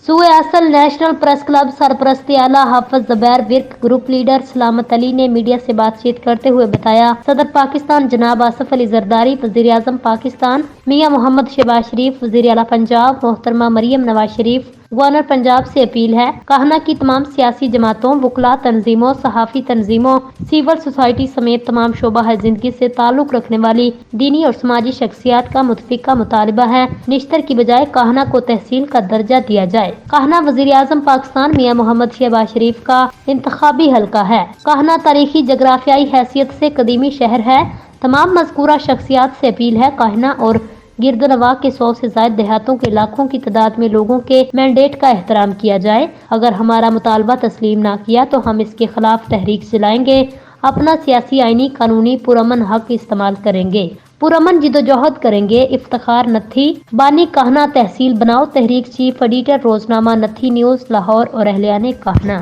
सूए असल national press club सरपरस्ती आला हाफिज Zubair Virk group leader सलामत अली ने मीडिया से बातचीत करते हुए बताया, सदर पाकिस्तान जनाब आसिफ अली जरदारी, वज़ीर आज़म पाकिस्तान मियां मोहम्मद शहबाज शरीफ, वज़ीर आला पंजाब मोहतरमा मरियम नवाज शरीफ, गवर्नर पंजाब से अपील है कहना की तमाम सियासी जमातों, वकला तंजीमों, सहाफ़ी तंजीमों, सिविल सोसाइटी समेत तमाम शोबा है जिंदगी से ताल्लुक रखने वाली दीनी और समाजी शख्सियात का मुतफिका मुतालबा है निश्तर की बजाय कहना को तहसील का दर्जा दिया जाए। कहना वज़ीर आज़म पाकिस्तान मियां मोहम्मद शहबाज शरीफ का इंतखाबी हल्का है। कहना तारीखी जगराफियाई हैसियत से कदीमी शहर है। तमाम मज़कूरा शख्सियात से अपील है कहना और गिरदनवा के 100 से ज़ायद देहातों के लाखों की तादाद में लोगों के मैंडेट का एहतराम किया जाए। अगर हमारा मुतालबा तस्लीम ना किया तो हम इसके खिलाफ तहरीक चलाएंगे। अपना सियासी, आईनी, कानूनी पुरअमन हक इस्तेमाल करेंगे, पुरअमन जिदोजहद करेंगे। इफ्तिखार नत्थी बानी कहना तहसील बनाओ। तहरीक चीफ एडिटर रोजनामा नत्थी न्यूज़ लाहौर और अहलियाने कहना।